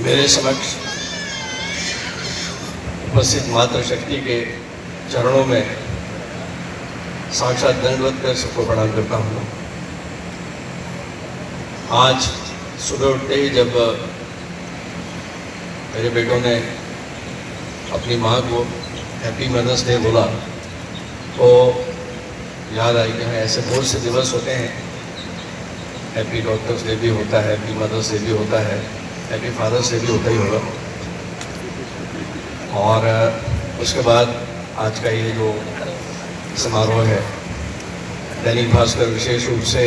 मेरे समक्ष उपस्थित मातृशक्ति के चरणों में साक्षात दंडवत कर सबको प्रणाम करता हूँ। आज सुबह उठते ही जब मेरे बेटों ने अपनी माँ को हैप्पी मदर्स डे बोला तो याद आई कि हाँ, ऐसे बहुत से दिवस होते हैं। हैप्पी डॉक्टर्स डे भी होता है, हैप्पी मदर्स डे भी होता है, हैप्पी फादर्स डे भी होता ही होगा। और उसके बाद आज का ये जो समारोह है, दैनिक भास्कर विशेष रूप से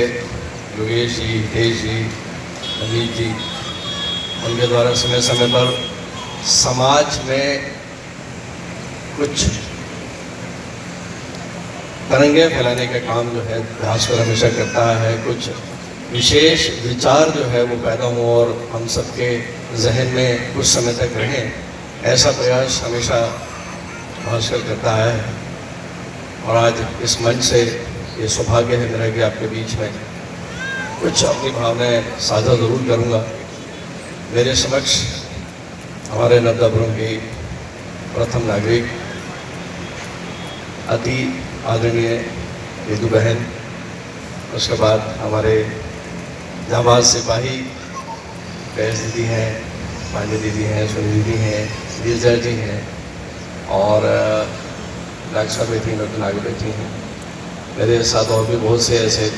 योगेश जी, हितेश जी, अमित जी, उनके द्वारा समय समय पर समाज में कुछ तरंगे फैलाने का काम जो है भास्कर हमेशा करता है। कुछ विशेष विचार जो है वो पैदा हो और हम सबके जहन में कुछ समय तक रहें, ऐसा प्रयास हमेशा भास्कर करता है। और आज इस मंच से ये सौभाग्य है मेरा कि आपके बीच में कुछ अपनी भावनाएं साझा ज़रूर करूँगा। मेरे समक्ष हमारे नवदापुरम की प्रथम नागरिक अति आदरणीय यदु बहन, उसके बाद हमारे जाबाज सिपाही कैस दीदी हैं, पांडे दीदी हैं, सुनी दीदी हैं, गिरजा जी हैं और रक्षा बेटी नतन आगे बैठी हैं। मेरे साथ और भी बहुत से ऐसे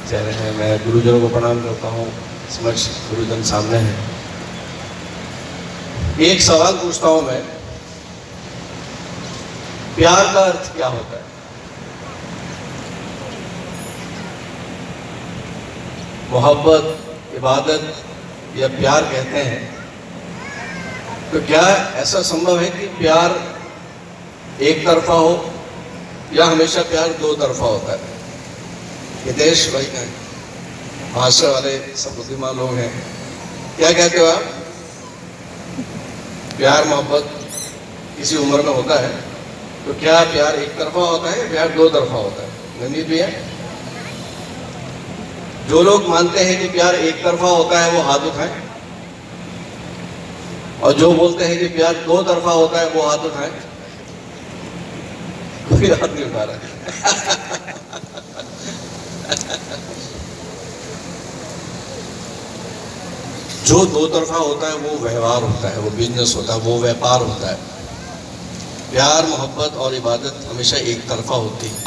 चेहरे हैं। मैं गुरुजनों को प्रणाम करता हूँ। समक्ष गुरुजन सामने हैं। एक सवाल पूछता हूँ मैं, प्यार का अर्थ क्या होता है? मोहब्बत, इबादत या प्यार कहते हैं, तो क्या ऐसा संभव है कि प्यार एक तरफा हो या हमेशा प्यार दो तरफा होता है? हितेश भाई हैं, भाषा वाले सब बुद्धिमान लोग हैं, क्या कहते हो आप? प्यार मोहब्बत किसी उम्र में होता है, तो क्या प्यार एक तरफा होता है या प्यार दो तरफा होता है? गंभीर भैया, जो लोग मानते हैं कि प्यार एक तरफा होता है वो हाथ उठाएं, और जो बोलते हैं कि प्यार दो तरफा होता है वो हाथ उठाएं। कोई हाथ नहीं उठा रहा है। जो दो तरफा होता है वो व्यवहार होता है, वो बिजनेस होता है, वो व्यापार होता है। प्यार, मोहब्बत और इबादत हमेशा एक तरफा होती है।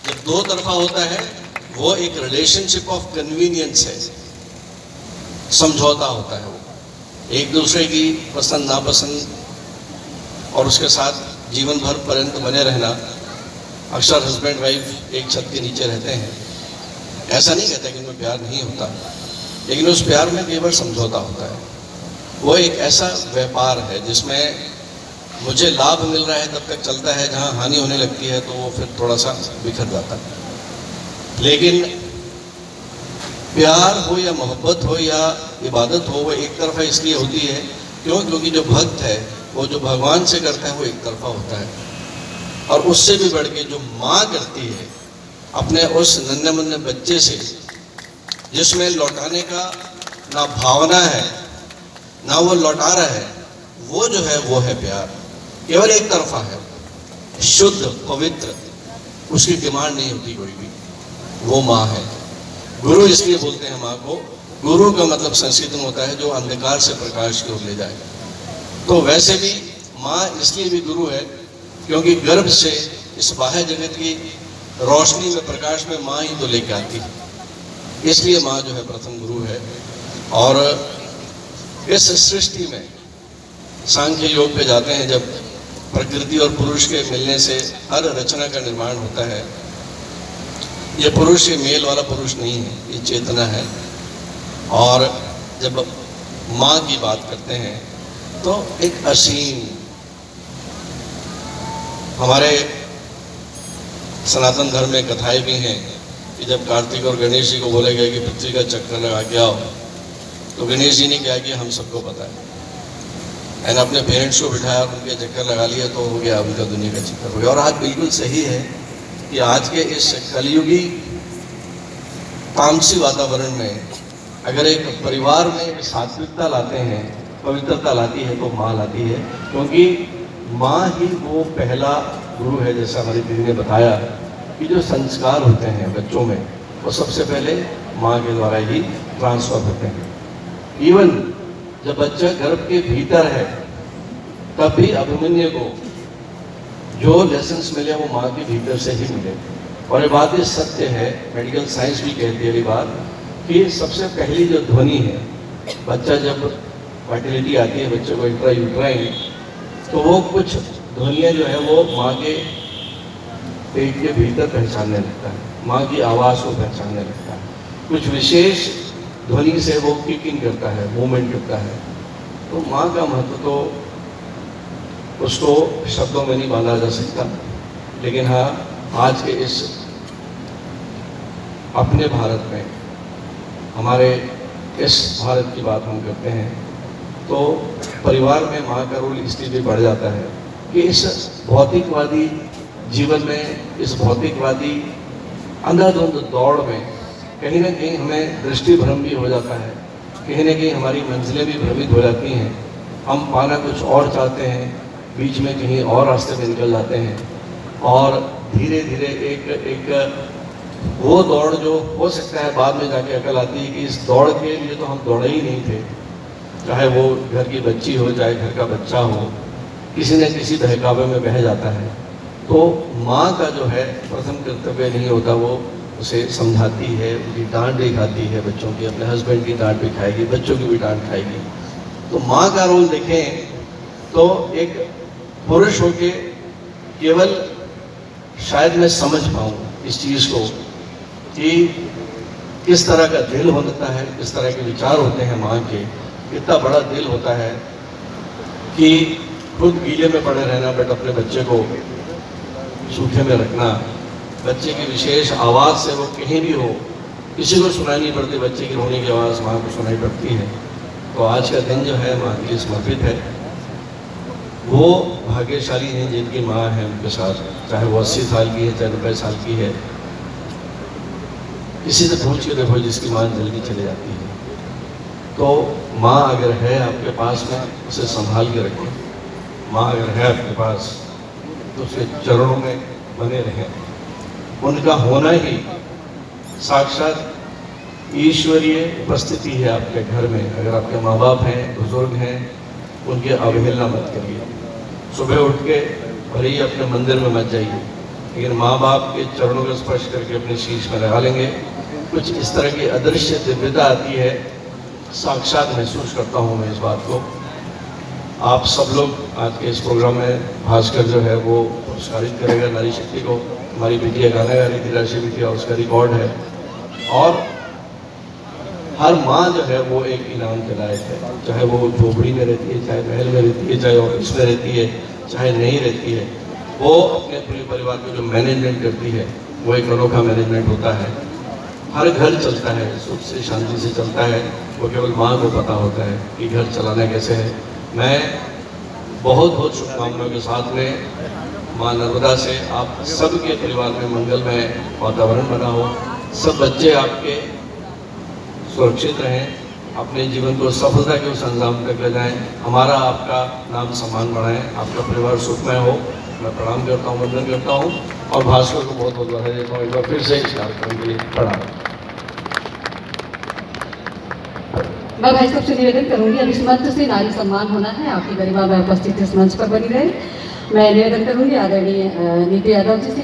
जब दो तरफा होता है वो एक रिलेशनशिप ऑफ कन्वीनियंस है, समझौता होता है। वो एक दूसरे की पसंद नापसंद और उसके साथ जीवन भर पर्यंत बने रहना। अक्सर हस्बैंड वाइफ एक छत के नीचे रहते हैं, ऐसा नहीं कहता कि उनमें प्यार नहीं होता, लेकिन उस प्यार में कई बार समझौता होता है। वो एक ऐसा व्यापार है जिसमें मुझे लाभ मिल रहा है तब तक चलता है, जहाँ हानि होने लगती है तो वो फिर थोड़ा सा बिखर जाता है। लेकिन प्यार हो या मोहब्बत हो या इबादत हो, वो एक तरफा इसलिए होती है क्योंकि जो भक्त है वो जो भगवान से करता है वो एक तरफा होता है। और उससे भी बढ़ के जो माँ करती है अपने उस नन्हे मुन्ने बच्चे से, जिसमें लौटाने का ना भावना है ना वो लौटा रहा है, वो जो है वो है प्यार। केवल एक तरफा है, शुद्ध पवित्र, उसकी डिमांड नहीं होती कोई भी। वो माँ है। गुरु इसलिए बोलते हैं माँ को, गुरु का मतलब संस्कृत में होता है जो अंधकार से प्रकाश की ओर ले जाए। तो वैसे भी माँ इसलिए भी गुरु है क्योंकि गर्भ से इस बाह्य जगत की रोशनी में, प्रकाश में माँ ही तो लेके आती है। इसलिए माँ जो है प्रथम गुरु है। और इस सृष्टि में सांख्य योग पे जाते हैं, जब प्रकृति और पुरुष के मिलने से हर रचना का निर्माण होता है। ये पुरुष, ये मेल वाला पुरुष नहीं है, ये चेतना है। और जब माँ की बात करते हैं तो एक असीम, हमारे सनातन धर्म में कथाएं भी हैं कि जब कार्तिक और गणेश जी को बोले गए कि पृथ्वी का चक्कर लगा के आओ, तो गणेश जी ने क्या किया हमको पता है, मैंने अपने पेरेंट्स को बिठाया, उनके चक्कर लगा लिया तो हो गया उनका दुनिया का चक्कर हो गया। और आज बिल्कुल सही है कि आज के इस कलयुगी तामसी वातावरण में अगर एक परिवार में सात्विकता लाते हैं, पवित्रता लाती है, तो माँ लाती है, क्योंकि माँ ही वो पहला गुरु है। जैसा हमारी दीदी ने बताया कि जो संस्कार होते हैं बच्चों में, वो सबसे पहले माँ के द्वारा ही ट्रांसफर होते हैं। इवन जब बच्चा गर्भ के भीतर है, तब भी अभिमन्यु को जो लेसन्स मिले वो माँ के भीतर से ही मिले। और ये बात ये सत्य है, मेडिकल साइंस भी कहती है ये बात, कि सबसे पहली जो ध्वनि है, बच्चा जब फर्टिलिटी आती है बच्चे को इंट्रा यूट्राइन, तो वो कुछ ध्वनियाँ जो है वो माँ के पेट के भीतर पहचानने लगता है, माँ की आवाज़ को पहचानने लगता है। कुछ विशेष ध्वनि से वो किकिंग करता है, मूवमेंट करता है। तो माँ का महत्व तो उसको शब्दों में नहीं बांधा जा सकता, लेकिन हाँ, आज के इस अपने भारत में, हमारे इस भारत की बात हम करते हैं, तो परिवार में माँ का रोल इसलिए भी बढ़ जाता है कि इस भौतिकवादी जीवन में, इस भौतिकवादी अंधाधुंध दौड़ में कहीं ना कहीं हमें दृष्टि भ्रम भी हो जाता है, कहीं ना कहीं हमारी मंजिलें भी भ्रमित हो जाती हैं। हम पाना कुछ और चाहते हैं, बीच में कहीं और रास्ते में निकल जाते हैं, और धीरे धीरे एक वो दौड़ जो हो सकता है बाद में जाके अकल आती है कि इस दौड़ के लिए तो हम दौड़े ही नहीं थे। चाहे वो घर की बच्ची हो, चाहे घर का बच्चा हो, किसी न किसी बहकावे में बह जाता है। तो माँ का जो है प्रथम कर्तव्य नहीं होता, वो उसे समझाती है, उनकी डांट भी खाती है बच्चों की, अपने हस्बैंड की डांट भी खाएगी, बच्चों की भी डांट खाएगी। तो माँ का रोल देखें तो एक पुरुष होके केवल शायद मैं समझ पाऊँ इस चीज़ को कि किस तरह का दिल होता है, किस तरह के विचार होते हैं माँ के। इतना बड़ा दिल होता है कि खुद गीले में पड़े रहना, बट अपने बच्चे को सूखे में रखना। बच्चे की विशेष आवाज़ से वो कहीं भी हो, किसी को सुनाई नहीं पड़ती, बच्चे की रोने की आवाज़ माँ को सुनाई पड़ती है। तो आज का दिन जो है माँ के लिए समर्पित है। वो भाग्यशाली हैं जिनकी माँ है उनके साथ, चाहे वो 80 साल की है, चाहे 90 साल की है। किसी से पूछ के देखो जिसकी माँ जल्दी चली जाती है। तो माँ अगर है आपके पास में, उसे संभाल के रखें। माँ अगर है आपके पास तो उसके चरणों में बने रहें। उनका होना ही साक्षात ईश्वरीय उपस्थिति है आपके घर में। अगर आपके माँ बाप हैं, बुजुर्ग हैं, उनकी अवहेलना मत करिए। सुबह उठ के भले ही अपने मंदिर में मत जाइए, लेकिन माँ बाप के चरणों का स्पर्श करके अपने शीश में लगा लेंगे। कुछ इस तरह की अदृश्य दिव्यता आती है, साक्षात महसूस करता हूँ मैं इस बात को। आप सब लोग आज के इस प्रोग्राम में भास्कर जो है वो पुरस्कारित करेगा नारी शक्ति को। हमारी बिटिया गाना गा रही थी, राशि बिटिया, उसका रिकॉर्ड है। और हर माँ जो है वो एक इनाम के लायक है, चाहे वो झोपड़ी में रहती है, चाहे महल में रहती है, चाहे ऑफिस में रहती है, चाहे नहीं रहती है। वो अपने पूरे परिवार को जो मैनेजमेंट करती है वो एक अनोखा मैनेजमेंट होता है। हर घर चलता है, सुख से शांति से चलता है, वो केवल माँ को पता होता है कि घर चलाना कैसे है। मैं बहुत बहुत शुभकामनाओं के साथ में माँ नर्मदा से आप सबके परिवार में मंगलमय वातावरण बना हो, सब बच्चे आपके सुरक्षित रहें, अपने जीवन को सफलता के उस अंजाम तक ले जाएं, हमारा आपका नाम सम्मान बढ़ाएं, आपका परिवार सुखमय हो। मैं प्रणाम करता हूँ, वंदन करता हूँ, और भास्कर को बहुत बहुत बधाई देता हूँ एक बार फिर से इस कार्यक्रम के लिए। प्रणाम। मैं भाई सबसे निवेदन करूंगी, अब इस मंच से नारी सम्मान होना है, आपकी गरिमा में उपस्थित इस मंच पर बनी रहे। मैं निवेदन करूंगी आदरणीय नीति यादव जी से।